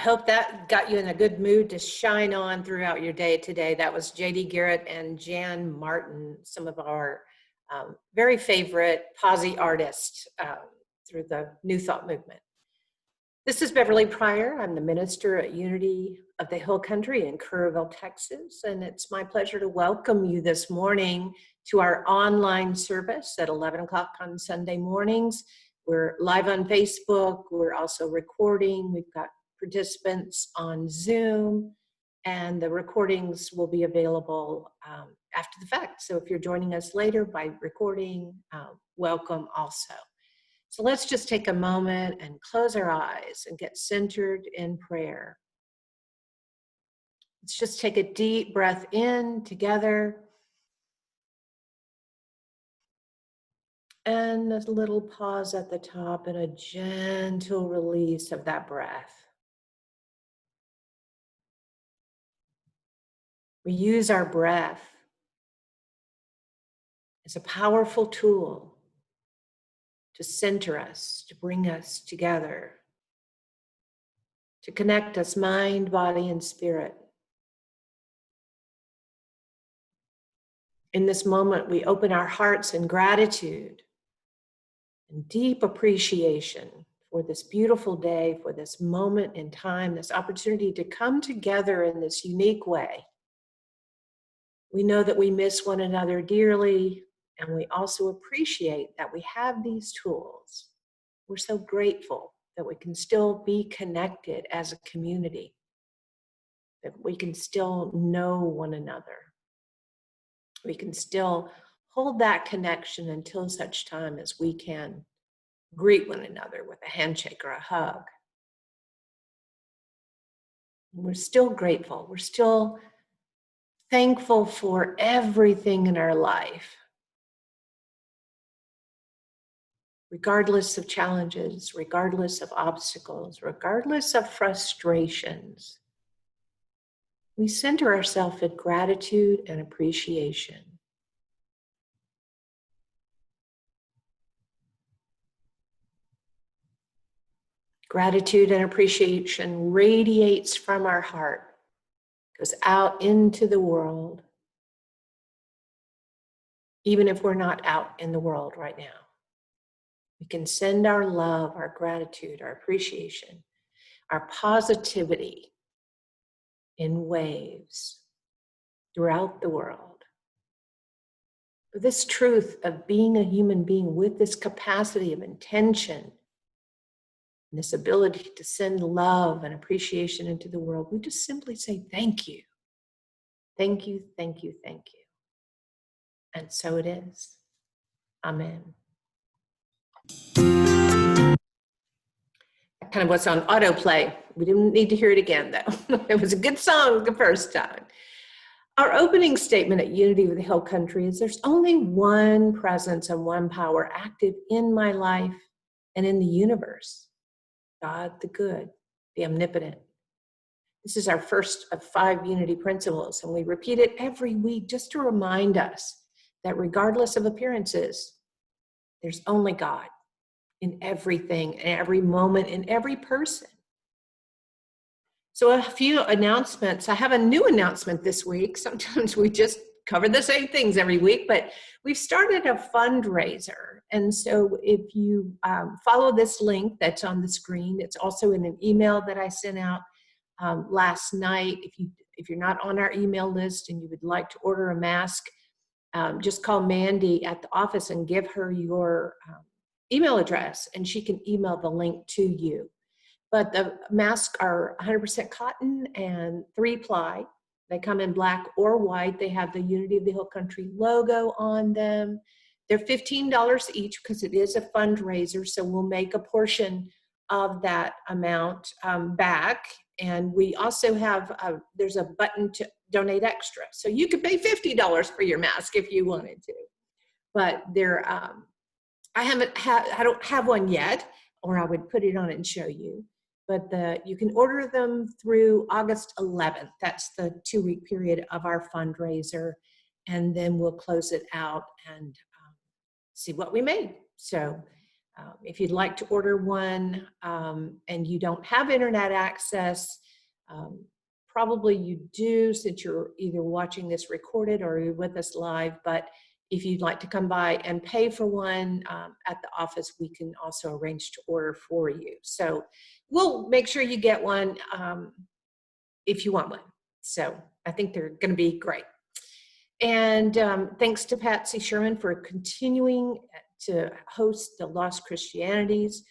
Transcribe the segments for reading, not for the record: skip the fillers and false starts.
hope that got you in a good mood to shine on throughout your day today. That was J.D. Garrett and Jan Martin, some of our very favorite posse artists through the New Thought movement. This is Beverly Pryor. I'm the minister at Unity of the Hill Country in Kerrville, Texas, and it's my pleasure to welcome you this morning to our online service at 11 o'clock on Sunday mornings. We're live on Facebook. We're also recording. We've got participants on Zoom, and the recordings will be available after the fact. So if you're joining us later by recording, welcome also. So let's just take a moment and close our eyes and get centered in prayer. Let's just take a deep breath in together. And a little pause at the top and a gentle release of that breath. We use our breath as a powerful tool to center us, to bring us together, to connect us mind, body, and spirit. In this moment, we open our hearts in gratitude and deep appreciation for this beautiful day, for this moment in time, this opportunity to come together in this unique way. We know that we miss one another dearly, and we also appreciate that we have these tools. We're so grateful that we can still be connected as a community, that we can still know one another. We can still hold that connection until such time as we can greet one another with a handshake or a hug. We're still grateful. We're still thankful for everything in our life, regardless of challenges, regardless of obstacles, regardless of frustrations. We center ourselves in gratitude and appreciation. Gratitude and appreciation radiates from our heart, goes out into the world, even if we're not out in the world right now. We can send our love, our gratitude, our appreciation, our positivity in waves throughout the world. But this truth of being a human being with this capacity of intention, and this ability to send love and appreciation into the world, we just simply say thank you. Thank you, thank you, thank you. And so it is. Amen. That kind of was on autoplay. We didn't need to hear it again, though. It was a good song the first time. Our opening statement at Unity of the Hill Country is there's only one presence and one power active in my life and in the universe. God the good, the omnipotent. This is our first of 5 Unity principles, and we repeat it every week just to remind us that regardless of appearances, there's only God in everything, in every moment, in every person. So a few announcements. I have a new announcement this week. Sometimes we just cover the same things every week, but we've started a fundraiser. And so if you follow this link that's on the screen, it's also in an email that I sent out last night. If you're not on our email list and you would like to order a mask, just call Mandy at the office and give her your email address, and she can email the link to you. But the masks are 100% cotton and 3-ply. They come in black or white. They have the Unity of the Hill Country logo on them. They're $15 each because it is a fundraiser, so we'll make a portion of that amount back. And we also have, there's a button to donate extra. So you could pay $50 for your mask if you wanted to. But they're, I don't have one yet, or I would put it on and show you. But you can order them through August 11th. That's the 2-week period of our fundraiser. And then we'll close it out and see what we made. So If you'd like to order one and you don't have internet access, probably you do since you're either watching this recorded or you're with us live, but if you'd like to come by and pay for one at the office, we can also arrange to order for you. So we'll make sure you get one if you want one. So I think they're going to be great. And thanks to Patsy Sherman for continuing to host the Lost Christianities.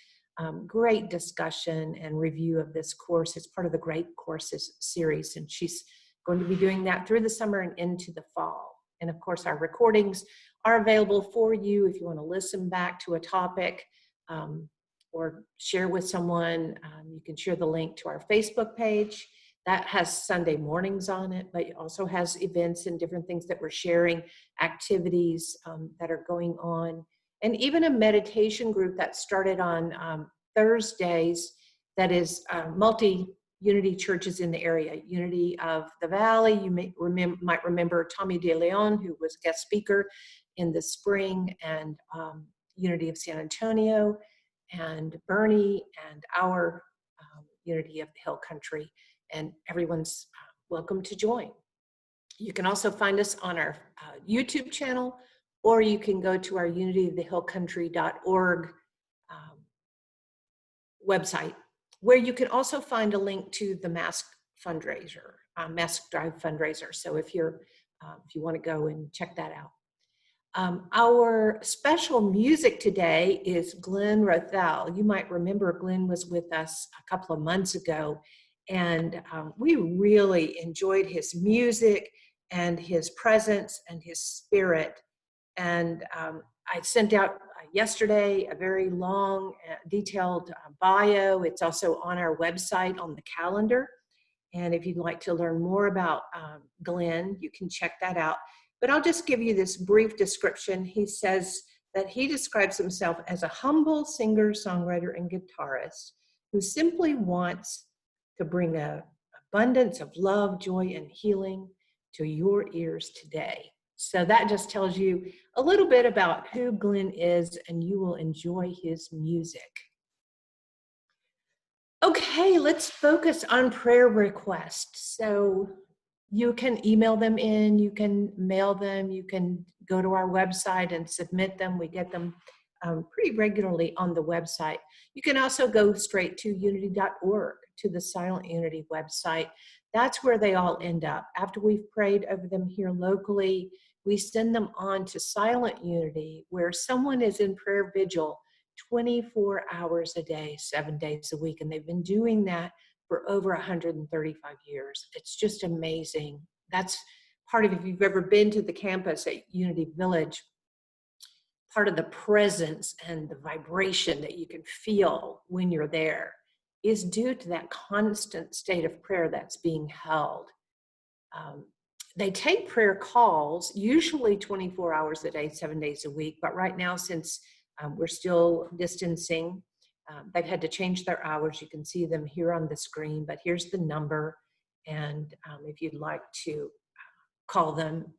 Great discussion and review of this course. It's part of the Great Courses series, and she's going to be doing that through the summer and into the fall. And of course, our recordings are available for you if you want to listen back to a topic or share with someone. You can share the link to our Facebook page. That has Sunday mornings on it, but it also has events and different things that we're sharing, activities that are going on, and even a meditation group that started on Thursdays that is multi-unity churches in the area. Unity of the Valley, you might remember Tommy De Leon, who was a guest speaker in the spring, and Unity of San Antonio, and Bernie, and our Unity of the Hill Country. And everyone's welcome to join. You can also find us on our YouTube channel, or you can go to our unityofthehillcountry.org website, where you can also find a link to the Mask fundraiser, Mask Drive fundraiser. So if you want to go and check that out. Our special music today is Glenn Rothell. You might remember Glenn was with us a couple of months ago, and we really enjoyed his music and his presence and his spirit. And I sent out yesterday a very long, detailed bio. It's also on our website on the calendar. And if you'd like to learn more about Glenn, you can check that out. But I'll just give you this brief description. He says that he describes himself as a humble singer, songwriter, and guitarist who simply wants to bring an abundance of love, joy, and healing to your ears today. So that just tells you a little bit about who Glenn is, and you will enjoy his music. Okay, let's focus on prayer requests. So you can email them in, you can mail them, you can go to our website and submit them. We get them pretty regularly on the website. You can also go straight to unity.org, to the Silent Unity website. That's where they all end up. After we've prayed over them here locally, we send them on to Silent Unity, where someone is in prayer vigil 24 hours a day, 7 days a week. And they've been doing that for over 135 years. It's just amazing. That's part of, if you've ever been to the campus at Unity Village, part of the presence and the vibration that you can feel when you're there is due to that constant state of prayer that's being held. They take prayer calls, usually 24 hours a day, 7 days a week. But right now, since we're still distancing, they've had to change their hours. You can see them here on the screen, but here's the number. And if you'd like to call them,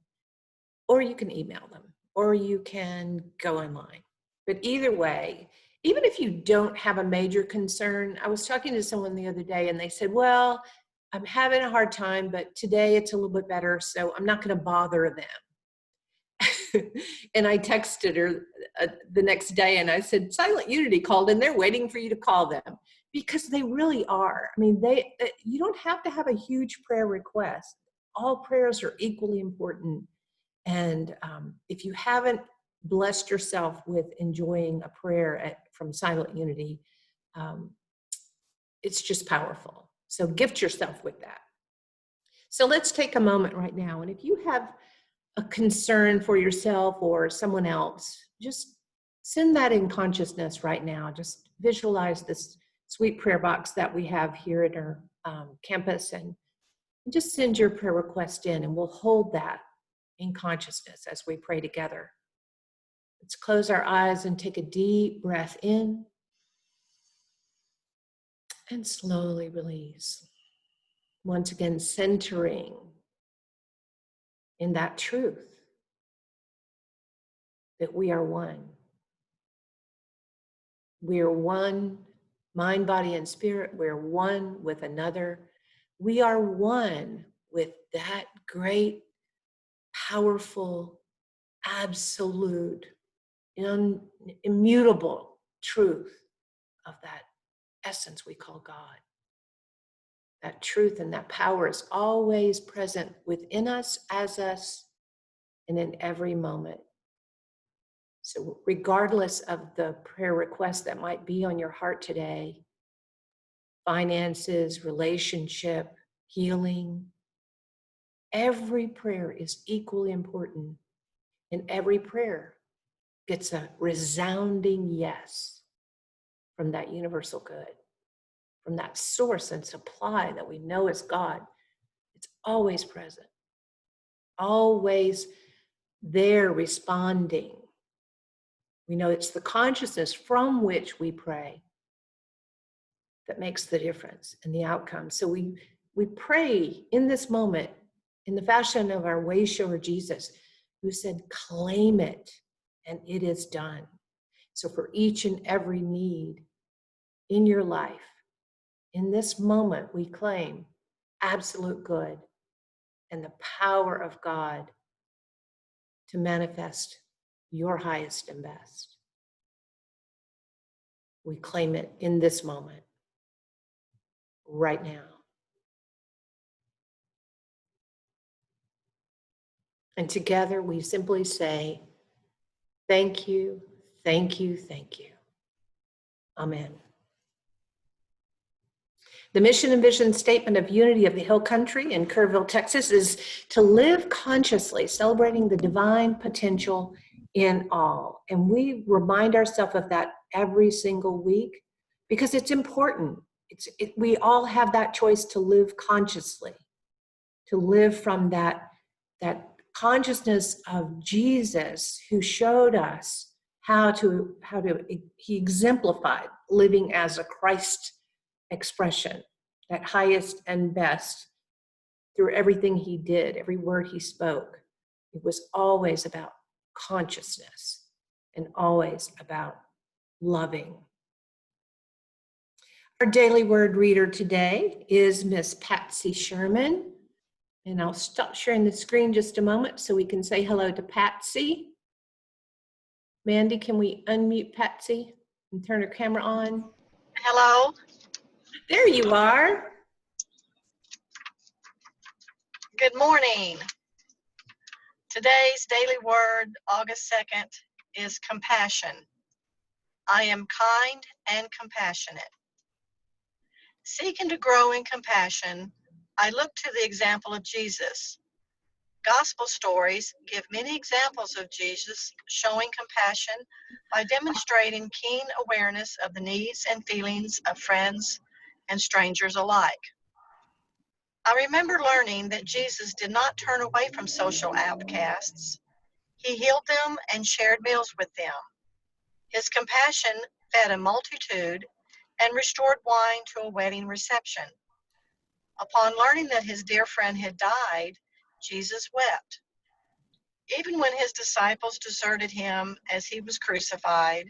or you can email them, or you can go online. But either way, even if you don't have a major concern, I was talking to someone the other day and they said, well, I'm having a hard time, but today it's a little bit better, so I'm not going to bother them. And I texted her the next day and I said, Silent Unity called and they're waiting for you to call them, because they really are. I mean, you don't have to have a huge prayer request. All prayers are equally important. And if you haven't blessed yourself with enjoying a prayer from Silent Unity, it's just powerful. So gift yourself with that. So let's take a moment right now. And if you have a concern for yourself or someone else, just send that in consciousness right now. Just visualize this sweet prayer box that we have here at our campus, and just send your prayer request in, and we'll hold that in consciousness as we pray together. Let's close our eyes and take a deep breath in and slowly release. Once again, centering in that truth that we are one. We're one, mind, body, and spirit. We're one with another. We are one with that great, powerful, absolute, immutable truth of that essence we call God. That truth and that power is always present within us, as us, and in every moment. So regardless of the prayer request that might be on your heart today, finances, relationship, healing, every prayer is equally important. And every prayer gets a resounding yes from that universal good, from that source and supply that we know is God. It's always present, always there responding. We know it's the consciousness from which we pray that makes the difference in the outcome. So we pray in this moment in the fashion of our way shower Jesus, who said, claim it, and it is done. So for each and every need in your life, in this moment, we claim absolute good and the power of God to manifest your highest and best. We claim it in this moment, right now. And together we simply say, thank you, thank you, thank you. Amen. The mission and vision statement of Unity of the Hill Country in Kerrville, Texas is to live consciously, celebrating the divine potential in all. And we remind ourselves of that every single week because it's important. We all have that choice to live consciously, to live from that consciousness of Jesus, who showed us he exemplified living as a Christ expression, that highest and best through everything he did, every word he spoke. It was always about consciousness and always about loving. Our daily word reader today is Miss Patsy Sherman. And I'll stop sharing the screen just a moment so we can say hello to Patsy. Mandy, can we unmute Patsy and turn her camera on? Hello. There you are. Good morning. Today's daily word, August 2nd, is compassion. I am kind and compassionate. Seeking to grow in compassion, I look to the example of Jesus. Gospel stories give many examples of Jesus showing compassion by demonstrating keen awareness of the needs and feelings of friends and strangers alike. I remember learning that Jesus did not turn away from social outcasts. He healed them and shared meals with them. His compassion fed a multitude and restored wine to a wedding reception. Upon learning that his dear friend had died, Jesus wept. Even when his disciples deserted him as he was crucified,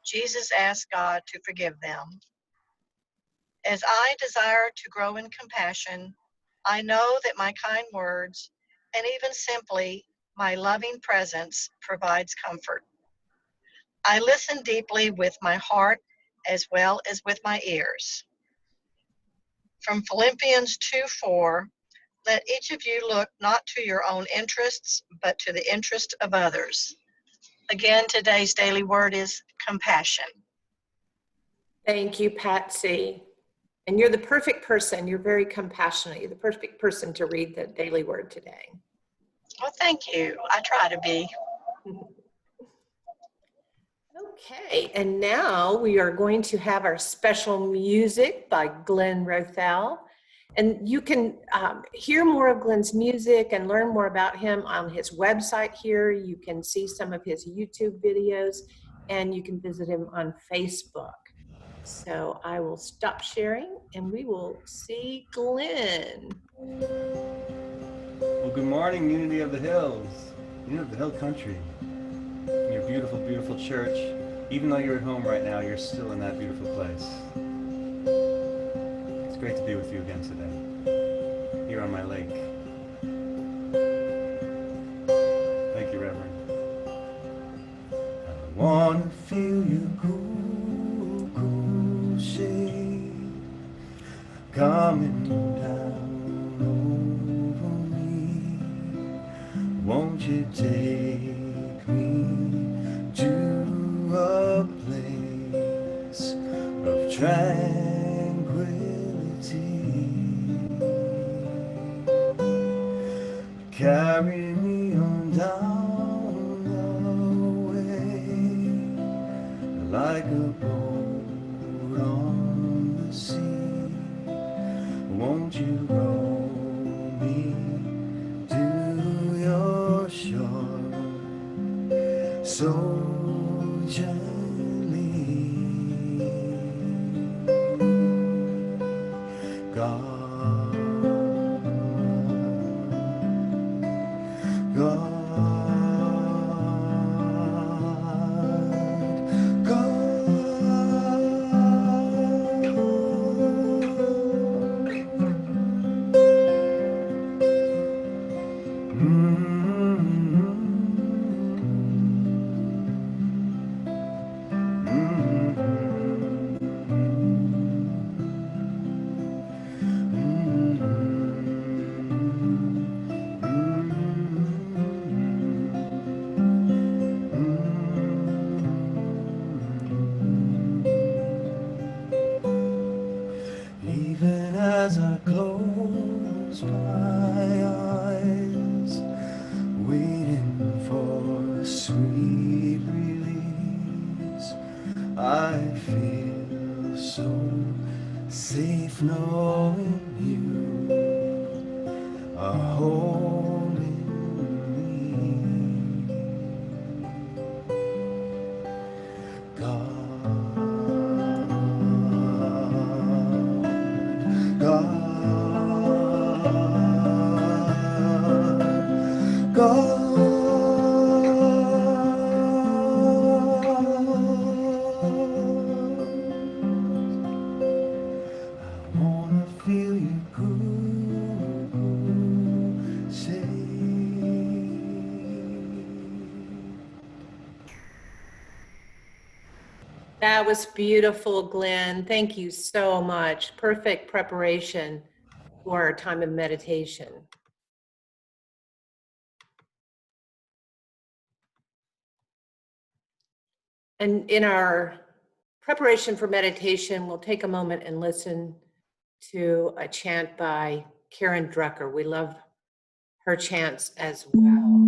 Jesus asked God to forgive them. As I desire to grow in compassion, I know that my kind words, and even simply my loving presence, provides comfort. I listen deeply with my heart as well as with my ears. From Philippians 2:4, let each of you look not to your own interests, but to the interest of others. Again, today's daily word is compassion. Thank you, Patsy. And you're the perfect person. You're very compassionate. You're the perfect person to read the daily word today. Well, thank you. I try to be. Okay, and now we are going to have our special music by Glenn Rothell. And you can hear more of Glenn's music and learn more about him on his website here. You can see some of his YouTube videos, and you can visit him on Facebook. So I will stop sharing, and we will see Glenn. Well, good morning, Unity of the Hills, Unity of the Hill Country, in your beautiful, beautiful church. Even though you're at home right now, you're still in that beautiful place. It's great to be with you again today, here on my lake. Thank you, Reverend. I wanna feel your cool, cool shade coming down over me. Won't you take me to a place of tranquility? Carry me on down the way like a boat on the sea. Won't you roll me to your shore so gently? God, God, even as I close my eyes, waiting for a sweet release, I feel so safe knowing you are holding me. God, God, I wanna feel you cool, cool shade. That was beautiful, Glenn. Thank you so much. Perfect preparation for our time of meditation. And in our preparation for meditation, we'll take a moment and listen to a chant by Karen Drucker. We love her chants as well.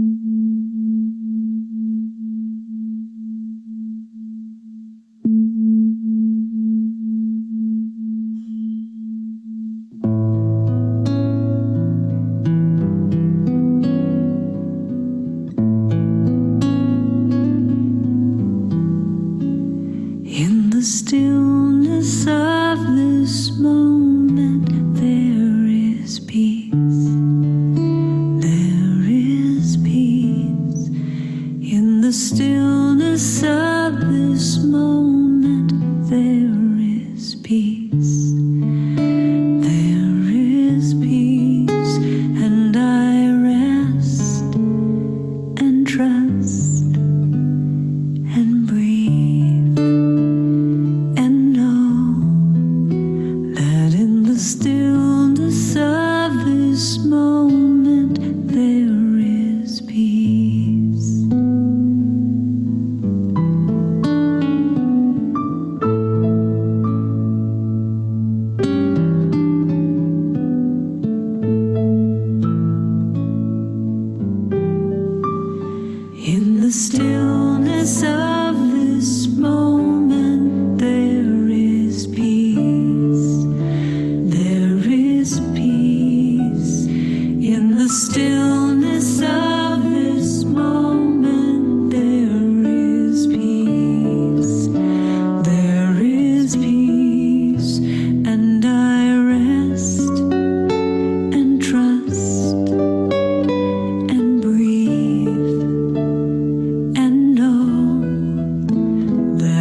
In the stillness of this moment, there is peace. There is peace. In the stillness of this moment, there is peace. There is peace, and I rest and trust and breathe and know that in the stillness of this moment there is peace. In the stillness of this moment, there is peace. There is peace. In the stillness of this moment, there is peace. There is peace, and I rest and trust and breathe and know that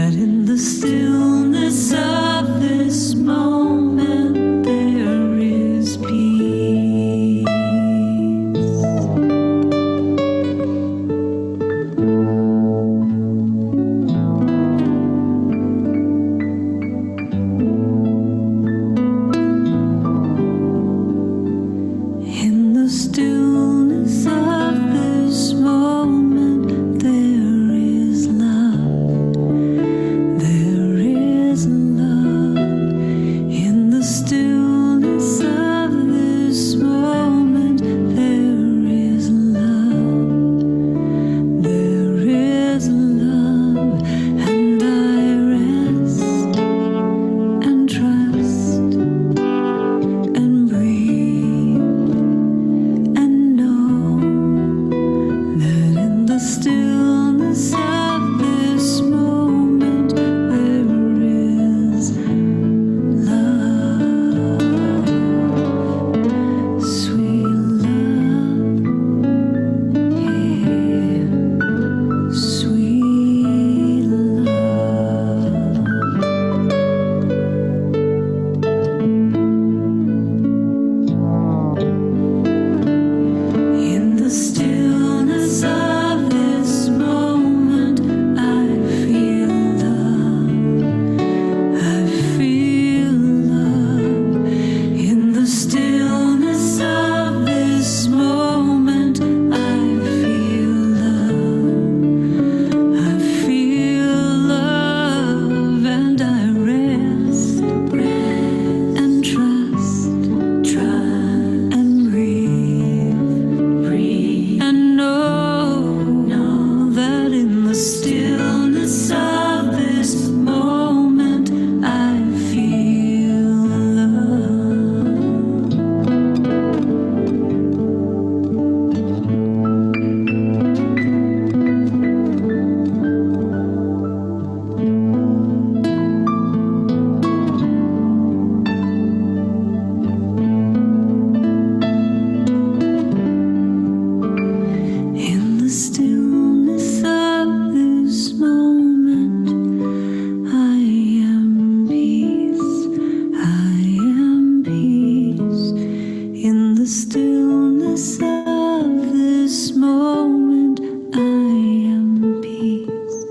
stillness of this moment, I am peace.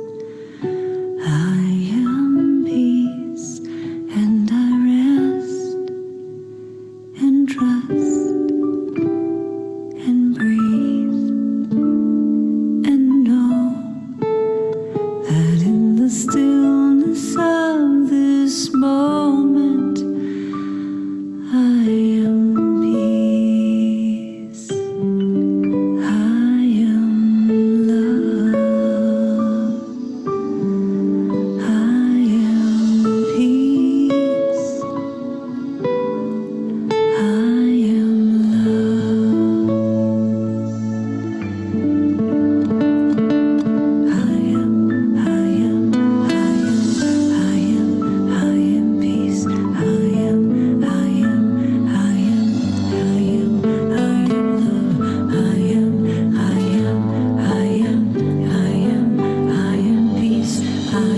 I am peace, and I rest and trust and breathe and know that in the stillness of this moment, I am peace. I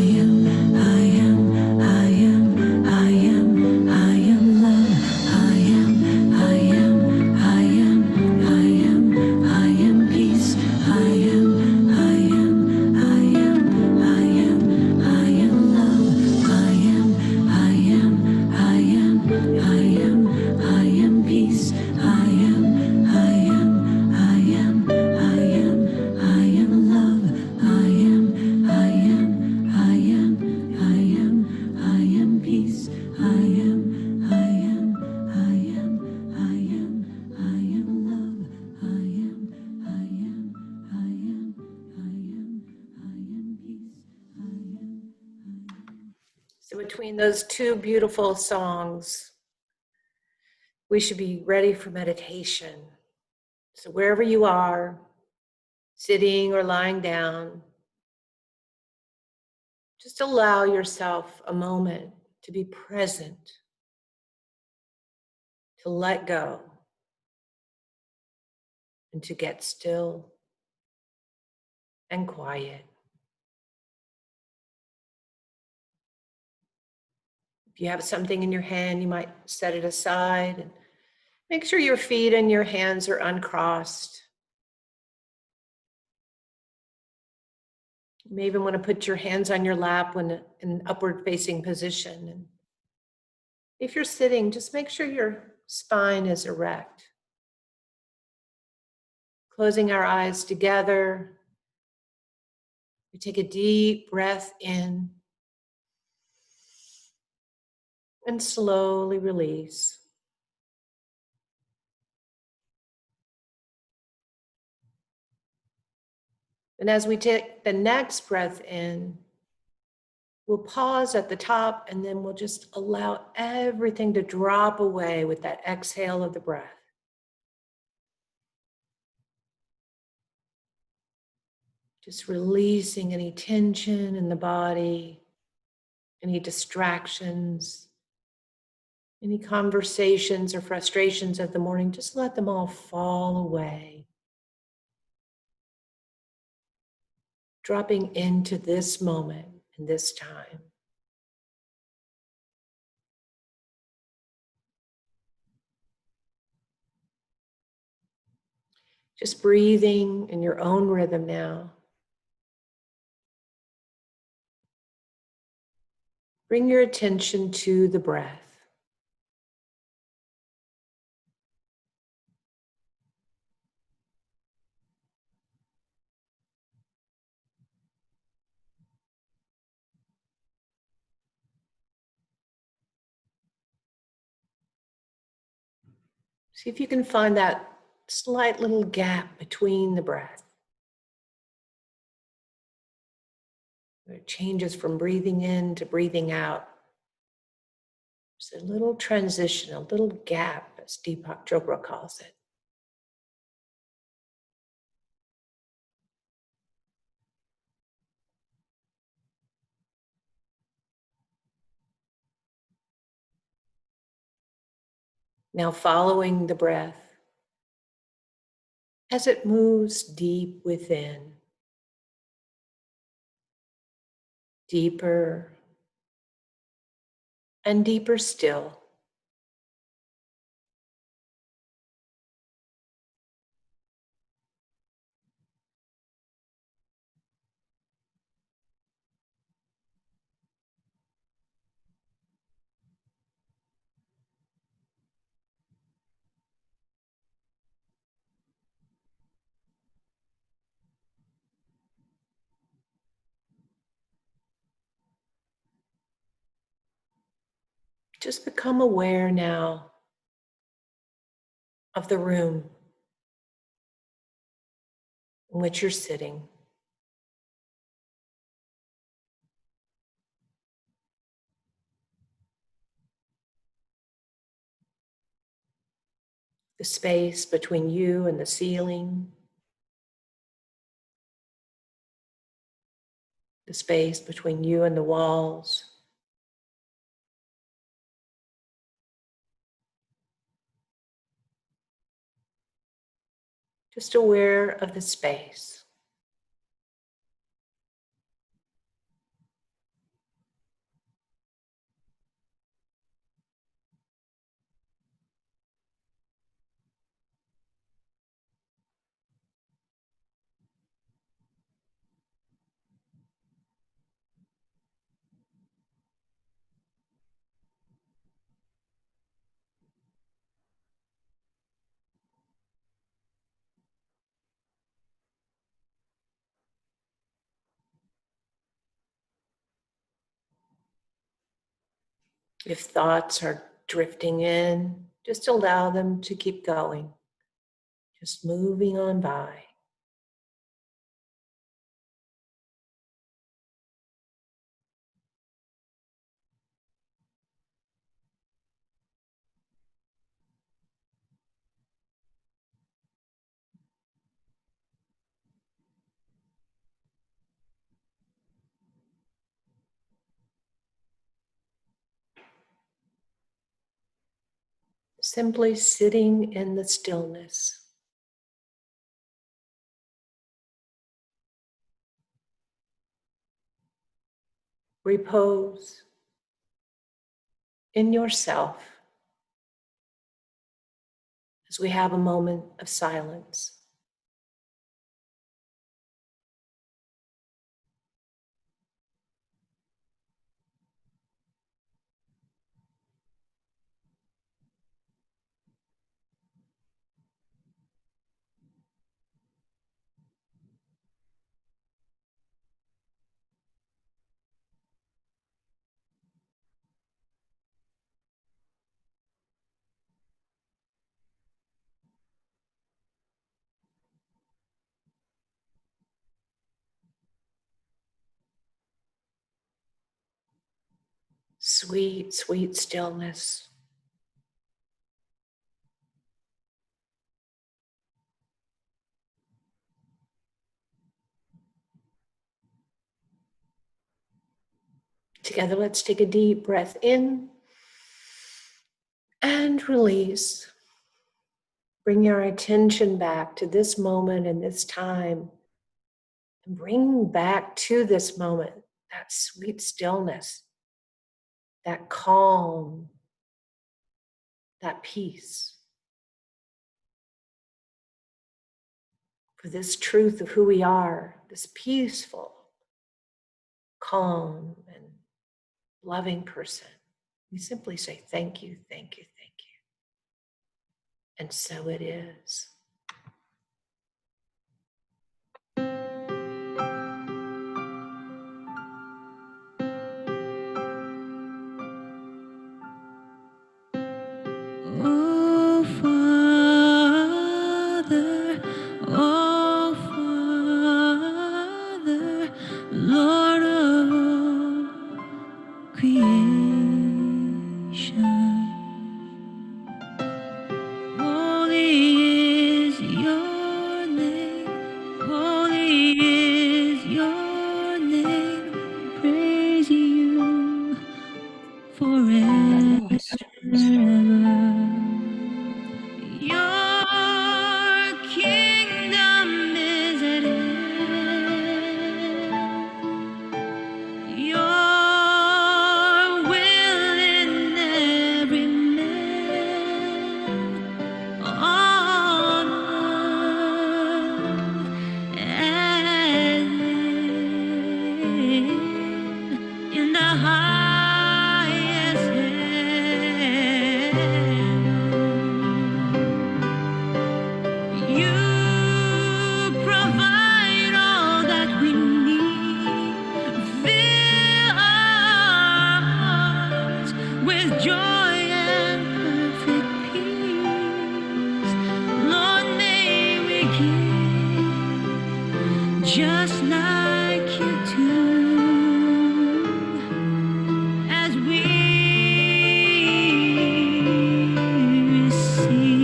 am love. I am peace. I am love. I am peace. So between those two beautiful songs, we should be ready for meditation. So wherever you are, sitting or lying down, just allow yourself a moment to be present, to let go, and to get still and quiet. If you have something in your hand, you might set it aside and make sure your feet and your hands are uncrossed. You may even want to put your hands on your lap when in an upward facing position. And if you're sitting, just make sure your spine is erect. Closing our eyes together, we take a deep breath in and slowly release. And as we take the next breath in, we'll pause at the top and then we'll just allow everything to drop away with that exhale of the breath. Just releasing any tension in the body, any distractions, any conversations or frustrations of the morning, just let them all fall away. Dropping into this moment and this time. Just breathing in your own rhythm now. Bring your attention to the breath. See if you can find that slight little gap between the breath. Where it changes from breathing in to breathing out. There's a little transition, a little gap, as Deepak Chopra calls it. Now following the breath as it moves deep within. Deeper and deeper still. Just become aware now of the room in which you're sitting. The space between you and the ceiling. The space between you and the walls. Just aware of the space. If thoughts are drifting in, just allow them to keep going, just moving on by. Simply sitting in the stillness. Repose in yourself as we have a moment of silence. Sweet, sweet stillness. Together, let's take a deep breath in and release. Bring our attention back to this moment and this time. And bring back to this moment that sweet stillness, that calm, that peace. For this truth of who we are, this peaceful, calm, and loving person, we simply say, thank you, thank you, thank you. And so it is. Oh, Father, oh, Father, Lord of all creation. Holy just like you do, as we sing.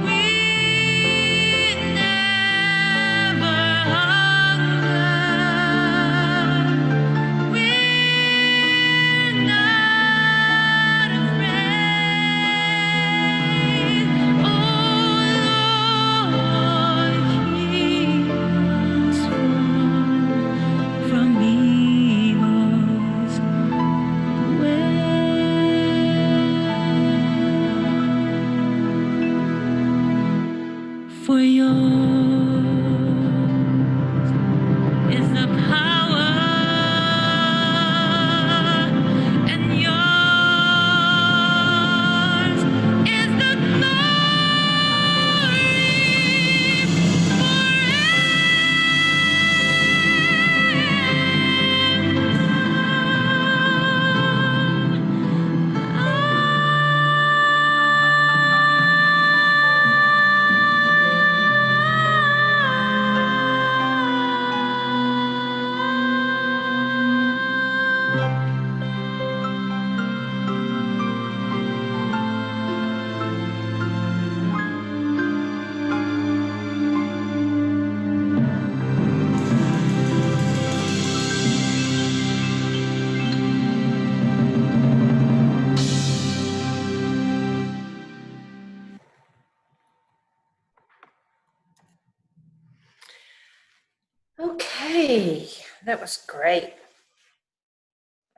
We never hunger. We're not afraid. Oh Lord, keep us from evil's way. For yours is the power, and yours is the Okay, that was great.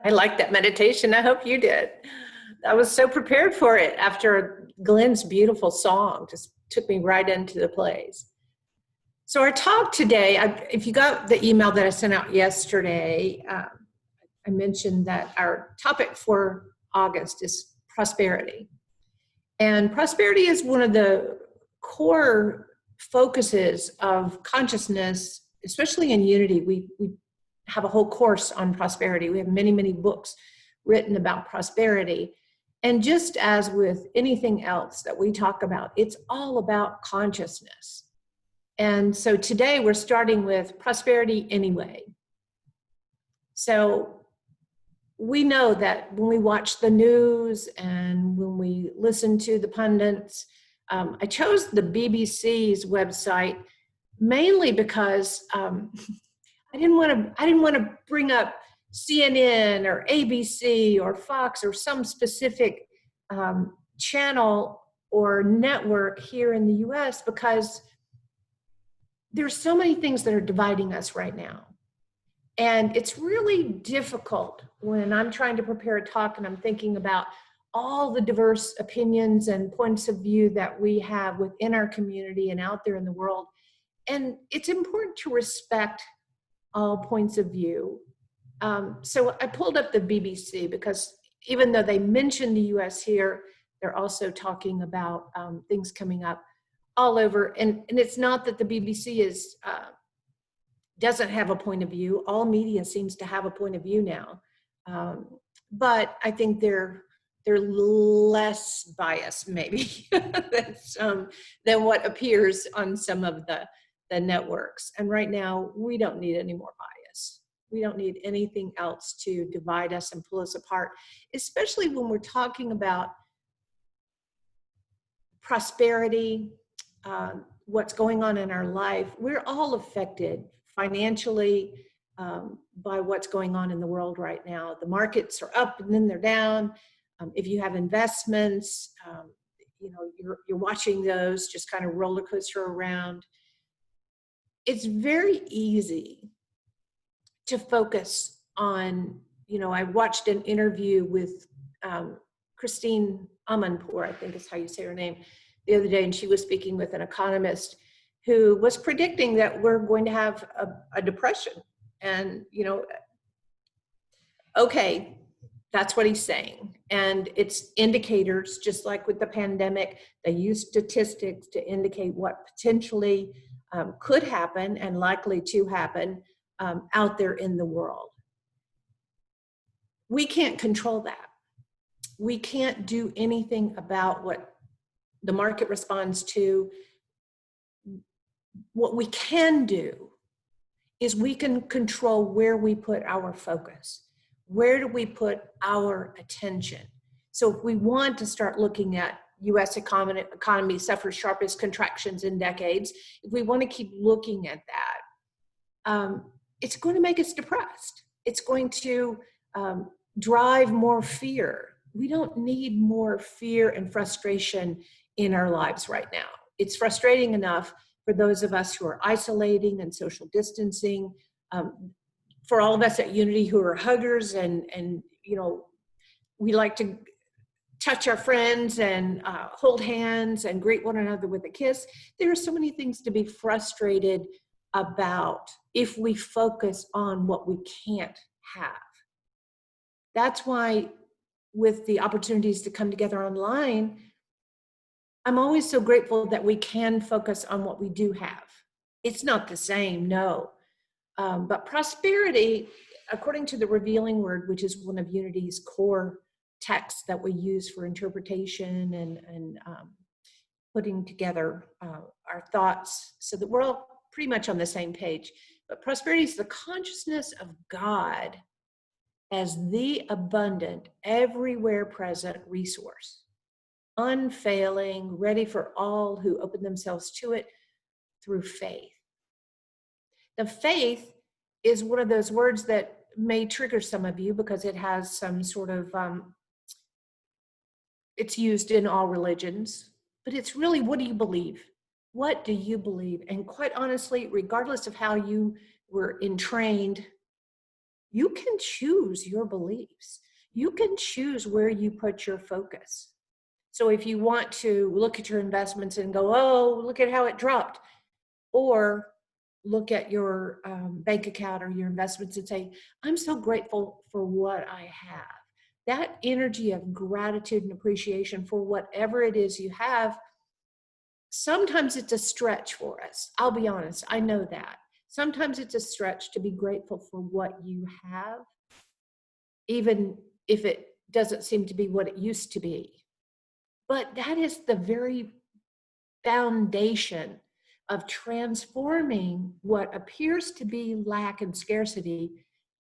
I liked that meditation. I hope you did. I was so prepared for it after Glenn's beautiful song. Just took me right into the place. So our talk today, if you got the email that I sent out yesterday, I mentioned that our topic for August is prosperity. And prosperity is one of the core focuses of consciousness, especially in Unity. We have a whole course on prosperity. We have many, many books written about prosperity. And just as with anything else that we talk about, it's all about consciousness. And so today we're starting with prosperity anyway. So we know that when we watch the news and when we listen to the pundits, I chose the BBC's website mainly because I didn't want to bring up CNN or ABC or Fox or some specific channel or network here in the US, because there's so many things that are dividing us right now. And it's really difficult when I'm trying to prepare a talk and I'm thinking about all the diverse opinions and points of view that we have within our community and out there in the world. And it's important to respect all points of view. So I pulled up the BBC because even though they mention the US here, they're also talking about things coming up all over. And it's not that the BBC is doesn't have a point of view. All media seems to have a point of view now. But I think they're less biased maybe than what appears on some of the networks. And right now, we don't need any more bias. We don't need anything else to divide us and pull us apart, especially when we're talking about prosperity, what's going on in our life. We're all affected financially by what's going on in the world right now. The markets are up and then they're down. If you have investments, you know, you're watching those just kind of roller coaster around. It's very easy to focus on, you know, I watched an interview with Christine Amanpour, I think is how you say her name, the other day, and she was speaking with an economist who was predicting that we're going to have a depression. And, you know, okay, that's what he's saying. And it's indicators, just like with the pandemic, they use statistics to indicate what potentially could happen and likely to happen out there in the world. We can't control that. We can't do anything about what the market responds to. what we can do is we can control where we put our focus. Where do we put our attention? So if we want to start looking at U.S. economy suffers sharpest contractions in decades, if we want to keep looking at that, it's going to make us depressed. It's going to drive more fear. We don't need more fear and frustration in our lives right now. It's frustrating enough for those of us who are isolating and social distancing, for all of us at Unity who are huggers and you know, we like to touch our friends and hold hands and greet one another with a kiss. There are so many things to be frustrated about if we focus on what we can't have. That's why with the opportunities to come together online, I'm always so grateful that we can focus on what we do have. It's not the same, no. But prosperity, according to the Revealing Word, which is one of Unity's core texts that we use for interpretation and putting together our thoughts so that we're all pretty much on the same page. But prosperity is the consciousness of God as the abundant, everywhere present resource, unfailing, ready for all who open themselves to it through faith. The faith is one of those words that may trigger some of you because it has some sort of, it's used in all religions, but it's really, what do you believe? What do you believe? And quite honestly, regardless of how you were entrained, you can choose your beliefs. You can choose where you put your focus. So if you want to look at your investments and go, oh, look at how it dropped, or look at your bank account or your investments and say, I'm so grateful for what I have. That energy of gratitude and appreciation for whatever it is you have, sometimes it's a stretch for us. I'll be honest, I know that. Sometimes it's a stretch to be grateful for what you have, even if it doesn't seem to be what it used to be. But that is the very foundation of transforming what appears to be lack and scarcity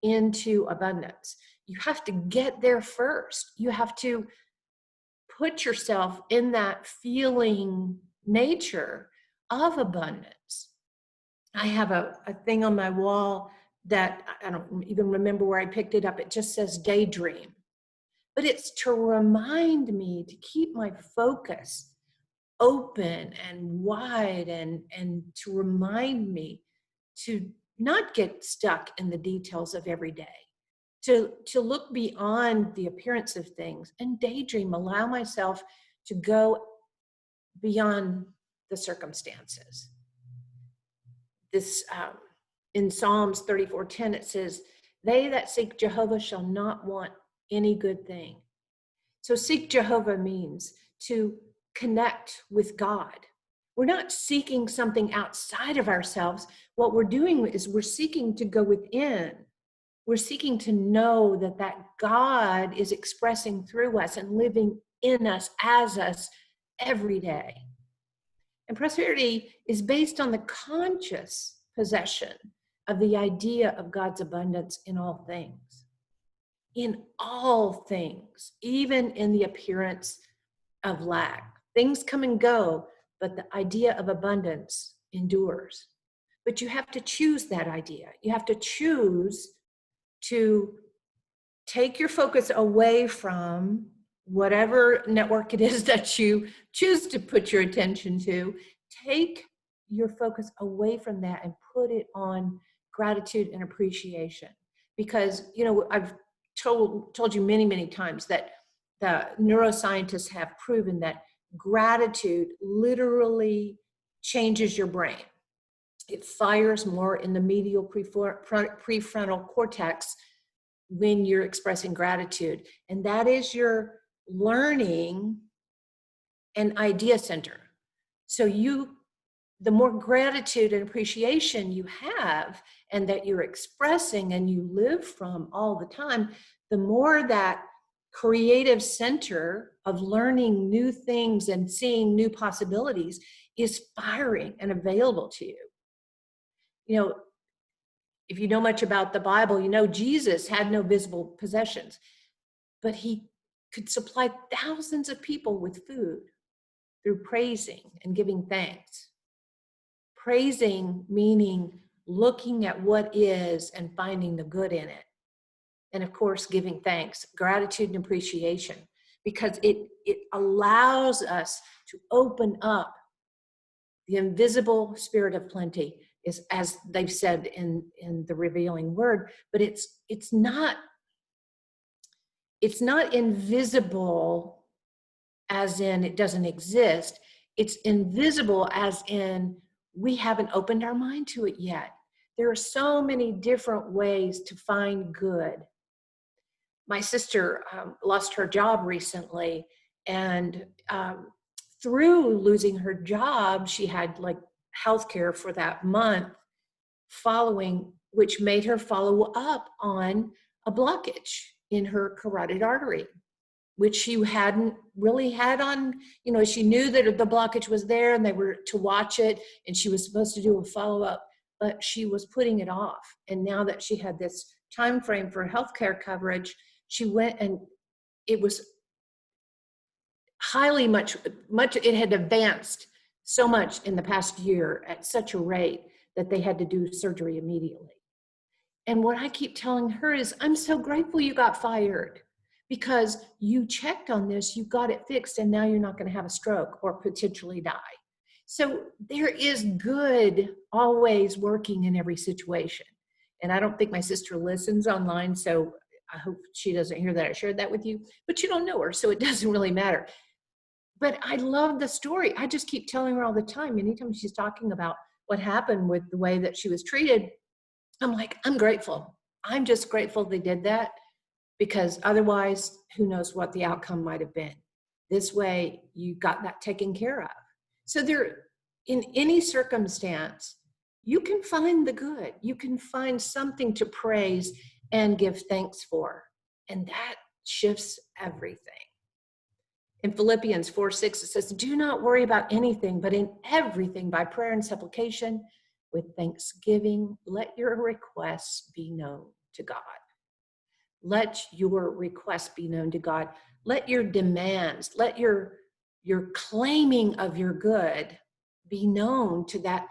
into abundance. You have to get there first. You have to put yourself in that feeling nature of abundance. I have a thing on my wall that I don't even remember where I picked it up. It just says daydream. But it's to remind me to keep my focus open and wide and to remind me to not get stuck in the details of every day, to look beyond the appearance of things and daydream, allow myself to go beyond the circumstances. This in Psalms 34:10, it says, they that seek Jehovah shall not want any good thing. So seek Jehovah means to connect with God. We're not seeking something outside of ourselves. What we're doing is we're seeking to go within. We're seeking to know that God is expressing through us and living in us, as us, every day. And prosperity is based on the conscious possession of the idea of God's abundance in all things. In all things, even in the appearance of lack. Things come and go, but the idea of abundance endures. But you have to choose that idea. You have to choose to take your focus away from whatever network it is that you choose to put your attention to. Take your focus away from that and put it on gratitude and appreciation. Because, you know, I've told you many, many times that the neuroscientists have proven that gratitude literally changes your brain. It fires more in the medial prefrontal cortex when you're expressing gratitude. And that is your learning and idea center. So the more gratitude and appreciation you have and that you're expressing and you live from all the time, the more that creative center of learning new things and seeing new possibilities is firing and available to you. You know, if you know much about the Bible, you know Jesus had no visible possessions, but he could supply thousands of people with food through praising and giving thanks. Praising meaning looking at what is and finding the good in it. And of course, giving thanks, gratitude and appreciation, because it allows us to open up the invisible spirit of plenty, is, as they've said in the revealing word, but it's not invisible as in it doesn't exist. It's invisible as in we haven't opened our mind to it yet. There are so many different ways to find good. My sister lost her job recently, and through losing her job, she had like health care for that month following, which made her follow up on a blockage in her carotid artery, which she hadn't really had on, you know, she knew that the blockage was there and they were to watch it and she was supposed to do a follow-up, but she was putting it off. And now that she had this time frame for healthcare coverage, she went, and it was highly much, it had advanced so much in the past year at such a rate that they had to do surgery immediately. And what I keep telling her is, I'm so grateful you got fired, because you checked on this, you got it fixed, and now you're not going to have a stroke or potentially die. So there is good always working in every situation. And I don't think my sister listens online, so I hope she doesn't hear that I shared that with you, but you don't know her, so it doesn't really matter. But I love the story. I just keep telling her all the time, anytime she's talking about what happened with the way that she was treated, I'm like, I'm grateful. I'm just grateful they did that, because otherwise, who knows what the outcome might have been. This way, you got that taken care of. So there, in any circumstance, you can find the good. You can find something to praise and give thanks for. And that shifts everything. In Philippians 4:6, it says, do not worry about anything, but in everything by prayer and supplication, with thanksgiving, let your requests be known to God. Let your requests be known to God. Let your demands, let your claiming of your good be known to that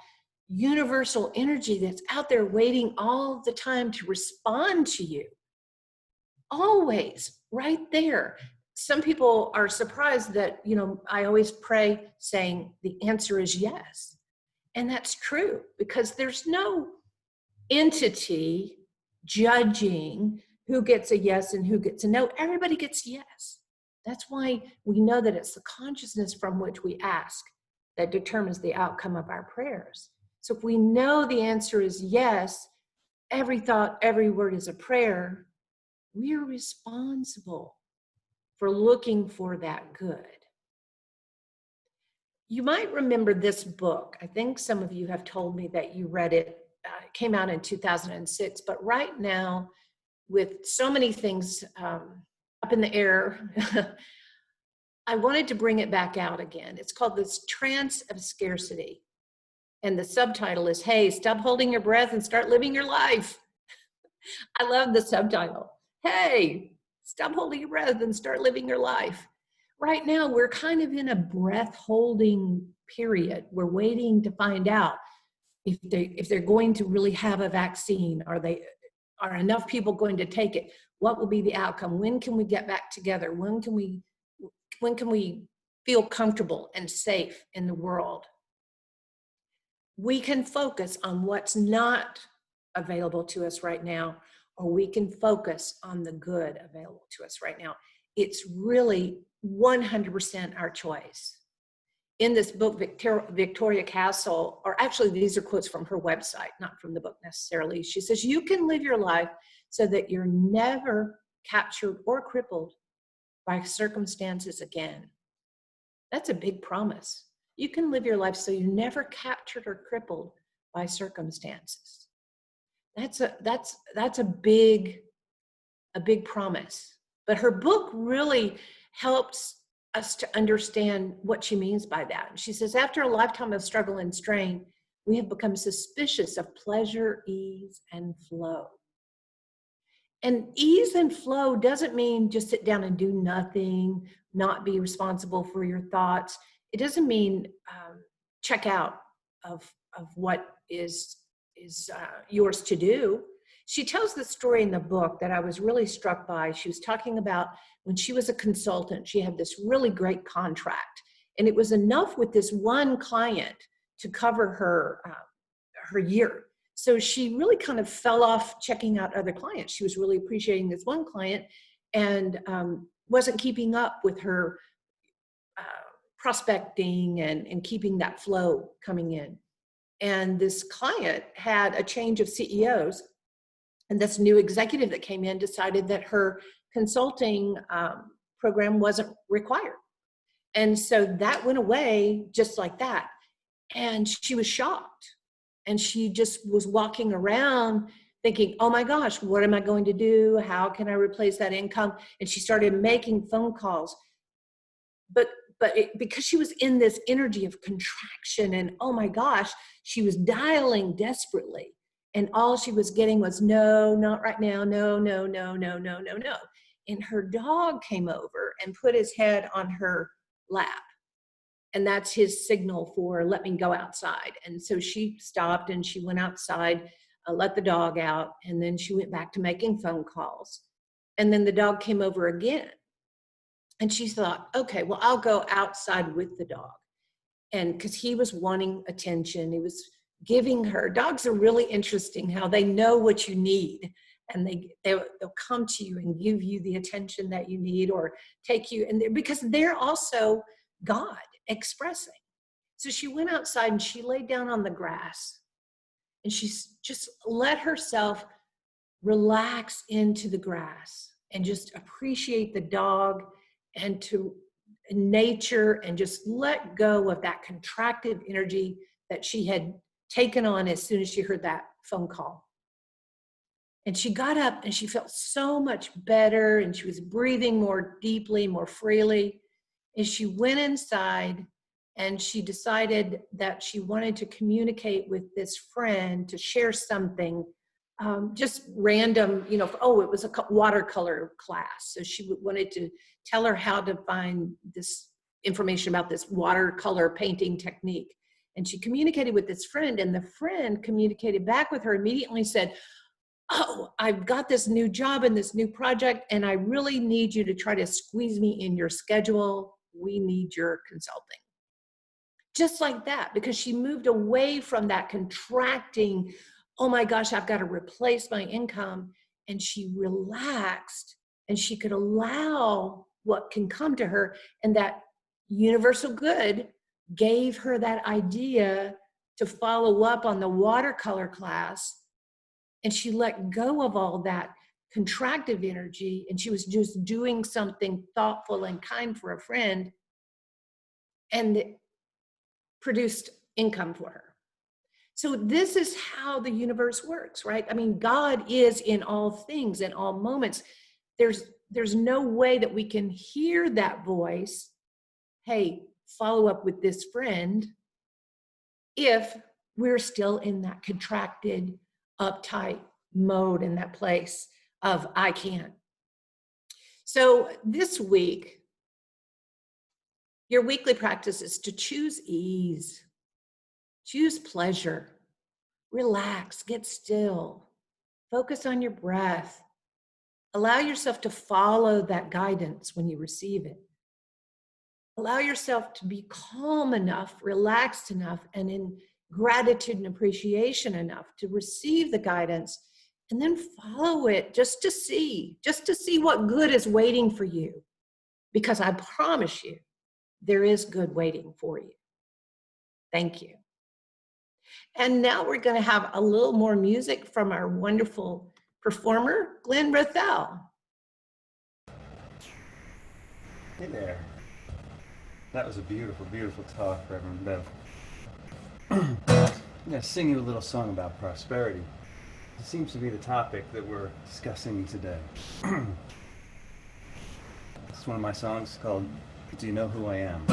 universal energy that's out there waiting all the time to respond to you. Always right there. Some people are surprised that, you know, I always pray saying the answer is yes. And that's true, because there's no entity judging who gets a yes and who gets a no. Everybody gets yes. That's why we know that it's the consciousness from which we ask that determines the outcome of our prayers. So if we know the answer is yes, every thought, every word is a prayer, we're responsible for looking for that good. You might remember this book. I think some of you have told me that you read it. It came out in 2006, but right now, with so many things up in the air, I wanted to bring it back out again. It's called This Trance of Scarcity. And the subtitle is, hey, stop holding your breath and start living your life. I love the subtitle. Hey, stop holding your breath and start living your life. Right now, we're kind of in a breath holding period. We're waiting to find out if they're going to really have a vaccine. Are enough people going to take it? What will be the outcome? When can we get back together? When can we feel comfortable and safe in the world? We can focus on what's not available to us right now, or we can focus on the good available to us right now. It's really 100% our choice. In this book, Victoria Castle, or actually these are quotes from her website, not from the book necessarily. She says, you can live your life so that you're never captured or crippled by circumstances again. That's a big promise. You can live your life so you're never captured or crippled by circumstances. That's a big promise. But her book really helps us to understand what she means by that. She says, after a lifetime of struggle and strain, we have become suspicious of pleasure, ease, and flow. And ease and flow doesn't mean just sit down and do nothing, not be responsible for your thoughts. It doesn't mean check out of what is yours to do. She tells the story in the book that I was really struck by. She was talking about when she was a consultant, she had this really great contract, and it was enough with this one client to cover her year. So she really kind of fell off checking out other clients. She was really appreciating this one client and wasn't keeping up with her prospecting and keeping that flow coming in. And this client had a change of CEOs, and this new executive that came in decided that her consulting program wasn't required. And so that went away just like that. And she was shocked. And she just was walking around thinking, oh my gosh, what am I going to do? How can I replace that income? And she started making phone calls. But because she was in this energy of contraction and oh my gosh, she was dialing desperately. And all she was getting was, no, not right now, no, no, no, no, no, no, no. And her dog came over and put his head on her lap. And that's his signal for let me go outside. And so she stopped and she went outside, let the dog out, and then she went back to making phone calls. And then the dog came over again. And she thought, okay, well, I'll go outside with the dog. And because he was wanting attention, he was giving her, dogs are really interesting how they know what you need. And they'll come to you and give you the attention that you need or take you, and because they're also God expressing. So she went outside and she laid down on the grass and she just let herself relax into the grass and just appreciate the dog and to nature and just let go of that contracted energy that she had taken on as soon as she heard that phone call. And she got up and she felt so much better and she was breathing more deeply, more freely. And she went inside and she decided that she wanted to communicate with this friend to share something, just random, it was a watercolor class. So she wanted to tell her how to find this information about this watercolor painting technique. And she communicated with this friend, and the friend communicated back with her immediately and said, oh, I've got this new job and this new project, and I really need you to try to squeeze me in your schedule. We need your consulting. Just like that, because she moved away from that contracting, oh my gosh, I've got to replace my income. And she relaxed and she could allow what can come to her. And that universal good gave her that idea to follow up on the watercolor class. And she let go of all that contractive energy and she was just doing something thoughtful and kind for a friend, and it produced income for her. So this is how the universe works, right? I mean, God is in all things, in all moments. There's no way that we can hear that voice, hey, follow up with this friend, if we're still in that contracted, uptight mode, in that place of I can't. So this week, your weekly practice is to choose ease, choose pleasure, relax, get still, focus on your breath, allow yourself to follow that guidance when you receive it. Allow yourself to be calm enough, relaxed enough, and in gratitude and appreciation enough to receive the guidance, and then follow it just to see what good is waiting for you. Because I promise you, there is good waiting for you. Thank you. And now we're going to have a little more music from our wonderful performer, Glenn Rothell. Hey there. That was a beautiful, beautiful talk, Reverend Bev. I'm going to sing you a little song about prosperity. It seems to be the topic that we're discussing today. It's one of my songs called Do You Know Who I Am?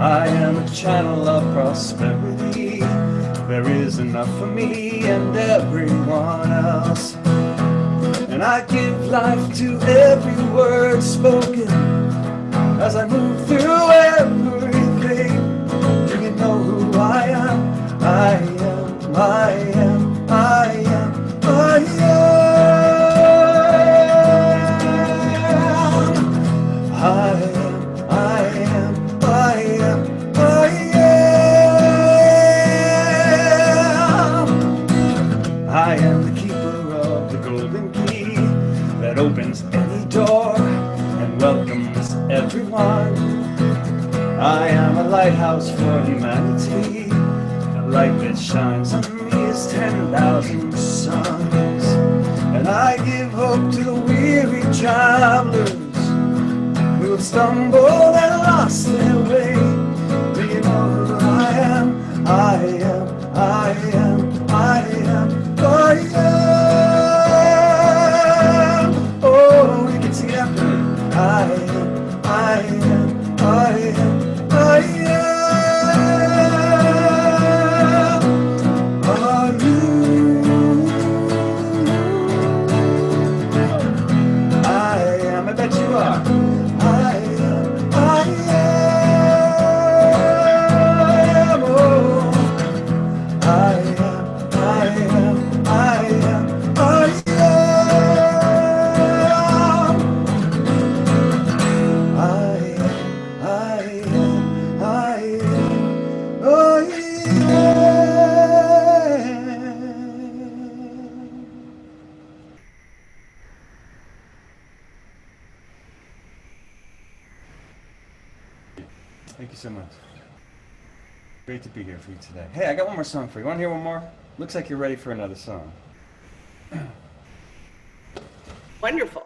I am a channel of prosperity. There is enough for me and everyone else. And I give life to every word spoken as I move through everything. Do you know who I am? I am, I am, I am, I am. I am, I am, I am, I am. I am the keeper of the golden key that opens any door and welcomes everyone. I am a lighthouse for humanity. The light that shines on me is 10,000 suns. And I give hope to the weary travelers who have stumbled and lost their way. Do you know who I am? I am, I am, I am, I am. Oh, we can sing it after me. I am, I am, I am, I am. Are you? I am, I bet you are. I am, I am. Oh, I am, I am, I am, I am. I am, I am, I am, I am. Thank you so much. Great to be here for you today. Hey, I got one more song for you. Want to hear one more? Looks like you're ready for another song. Wonderful.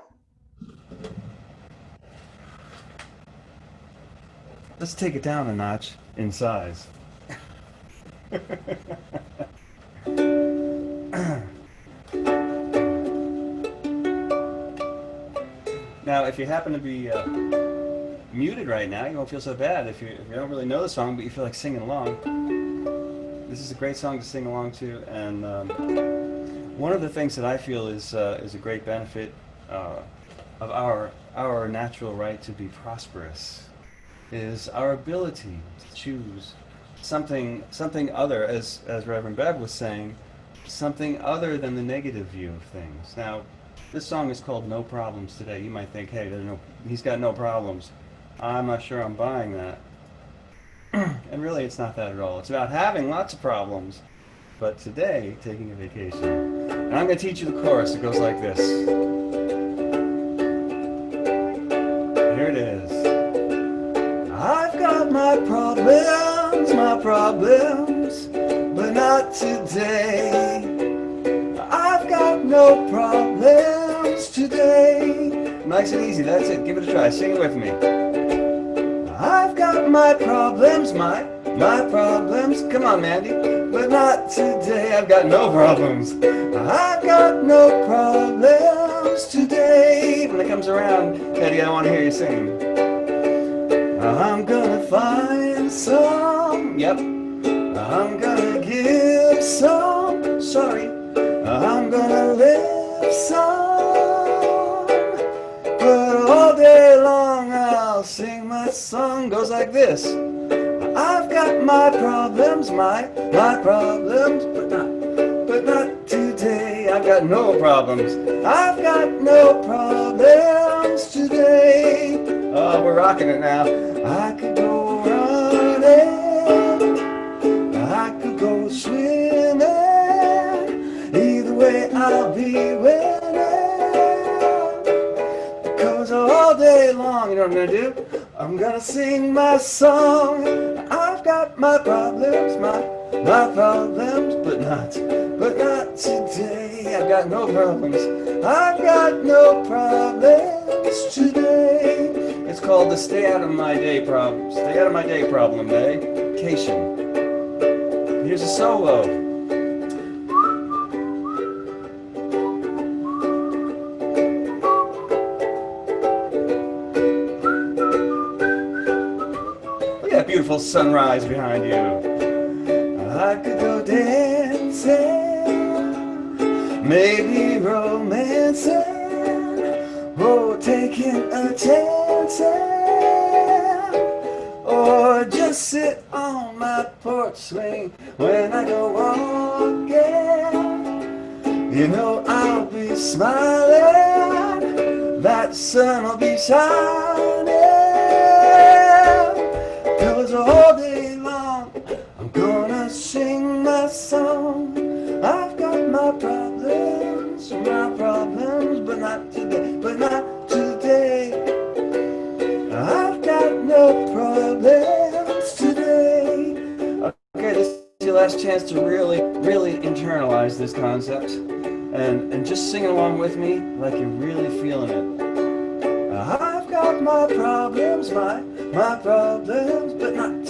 Let's take it down a notch in size. Now, if you happen to be muted right now, you won't feel so bad if you don't really know the song, but you feel like singing along. This is a great song to sing along to, and one of the things that I feel is a great benefit of our natural right to be prosperous is our ability to choose something other, as Reverend Bev was saying, something other than the negative view of things. Now, this song is called "No Problems Today." You might think, hey, he's got no problems. I'm not sure I'm buying that. And really, it's not that at all. It's about having lots of problems, but today, taking a vacation. And I'm going to teach you the chorus. It goes like this. Here it is. I've got my problems, but not today. I've got no problems today. Nice and easy, that's it. Give it a try. Sing it with me. I've got my problems, my problems. Come on, Mandy. But not today. I've got no problems. I've got no problems today. When it comes around, Eddie, I want to hear you sing. I'm gonna find some. Yep. I'm gonna give some. Sorry. I'm gonna live some. But all day long I'll sing my song. Goes like this. I've got my problems, my problems, but not today. I've got no problems. I've got no problems today. Oh, we're rocking it now. I could go running, I could go swimming. Either way, I'll be winning. Because all day long, you know what I'm gonna do? I'm gonna sing my song. I've got my problems, my problems, but not today. I've got no problems. I've got no problems today. It's called the Stay Out of My Day problem. Stay Out of My Day problem, vacation. Here's a solo. Look at that beautiful sunrise behind you. I could go dancing, maybe romancing, oh, taking a chance, or just sit on my porch swing when I go walking. You know I'll be smiling, that sun will be shining, 'cause all day long I'm gonna sing my song. I've got my problems, but not today, but not today. I've got no problems today. Okay, this is your last chance to really internalize this concept and just sing along with me like you're really feeling it. I've got my problems, my problems, but not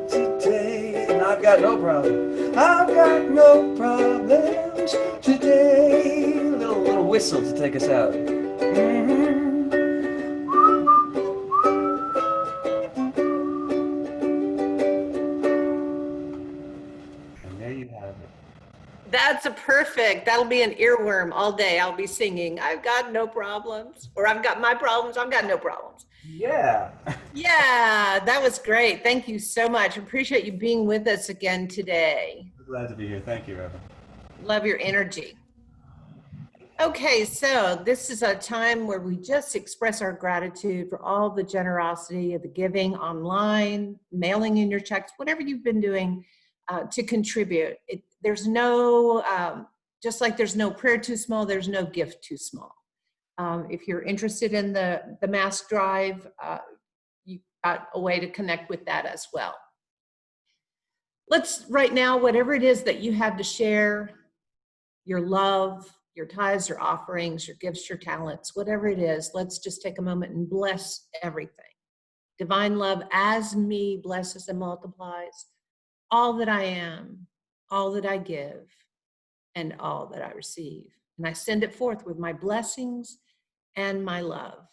today, and I've got no problem. I've got no problems today. Little whistle to take us out. That's a perfect. That'll be an earworm all day. I'll be singing, I've got no problems, or I've got my problems, I've got no problems. Yeah. Yeah, that was great. Thank you so much. Appreciate you being with us again today. Glad to be here. Thank you, Reverend. Love your energy. Okay, so this is a time where we just express our gratitude for all the generosity of the giving online, mailing in your checks, whatever you've been doing to contribute. There's no, just like there's no prayer too small, there's no gift too small. If you're interested in the mask drive, you've got a way to connect with that as well. Let's, right now, whatever it is that you have to share, your love, your tithes, your offerings, your gifts, your talents, whatever it is, let's just take a moment and bless everything. Divine love as me blesses and multiplies all that I am, all that I give, and all that I receive. And I send it forth with my blessings and my love.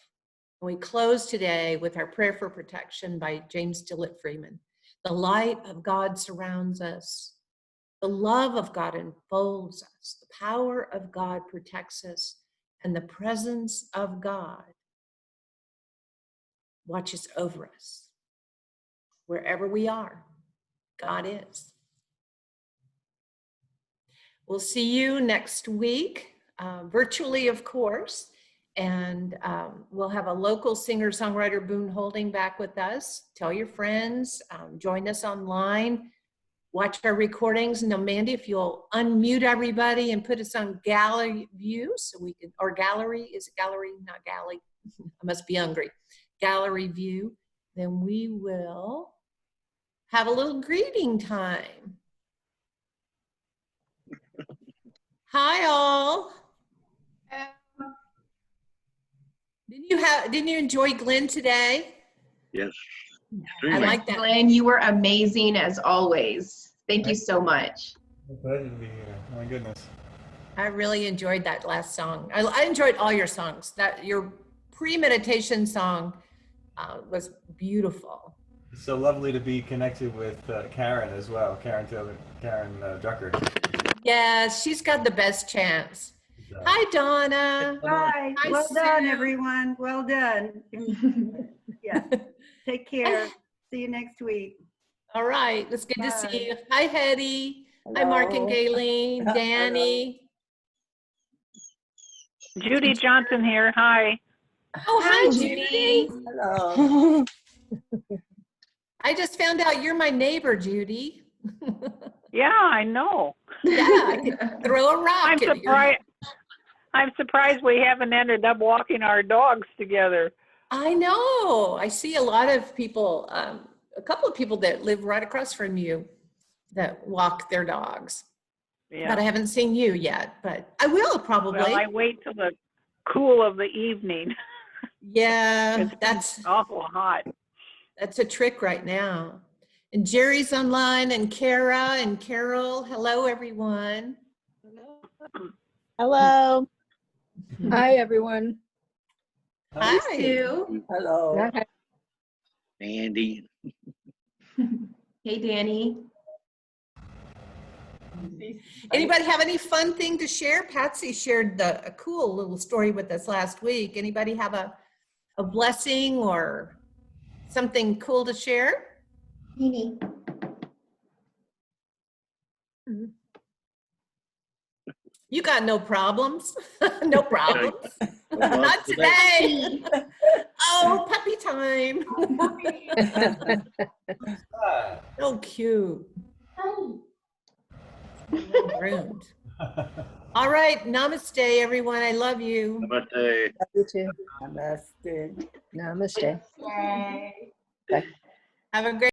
And we close today with our prayer for protection by James Tillett Freeman. The light of God surrounds us. The love of God enfolds us. The power of God protects us. And the presence of God watches over us. Wherever we are, God is. We'll see you next week, virtually, of course. And we'll have a local singer-songwriter, Boone Holding, back with us. Tell your friends, join us online, watch our recordings. Now, Mandy, if you'll unmute everybody and put us on gallery view so we can, or gallery, is it gallery, not galley? I must be hungry. Gallery view, then we will have a little greeting time. Hi, all. Didn't you enjoy Glenn today? Yes. I like that. Glenn, you were amazing as always. Thank you so much. A pleasure to be here. My goodness. I really enjoyed that last song. I enjoyed all your songs. That your pre-meditation song was beautiful. It's so lovely to be connected with Karen as well. Karen Drucker. Yeah, she's got the best chance. Hi, Donna. Hi. Hi, Well done, Sue. everyone. Well done. Yeah. Take care. See you next week. All right. It's good to Bye. see you. Hi, Hetty. Hi, Mark and Gayleen. Danny. Judy Johnson here. Hi. Oh, hi, Judy. Judy. Hello. I just found out you're my neighbor, Judy. Yeah, I know. Yeah, I could throw a rock I'm at you. surprised. I'm surprised we haven't ended up walking our dogs together. I know. I see a lot of people, a couple of people that live right across from you that walk their dogs. Yeah. But I haven't seen you yet, but I will probably. Well, I wait till the cool of the evening. Yeah, It's awful hot. that's a trick right now. And Jerry's online, and Kara and Carol. Hello, everyone. Hello. Hi, everyone. Hi. Sue. Hello. Andy. Hey, Danny. Anybody have any fun thing to share? Patsy shared a cool little story with us last week. Anybody have a blessing or something cool to share? Teeny. You got no problems. No problems. Well, Not today. Oh, puppy time. Ah. So cute. Groomed. All right. Namaste, everyone. I love you. Namaste. You too. Namaste. Namaste. Yay. Have a great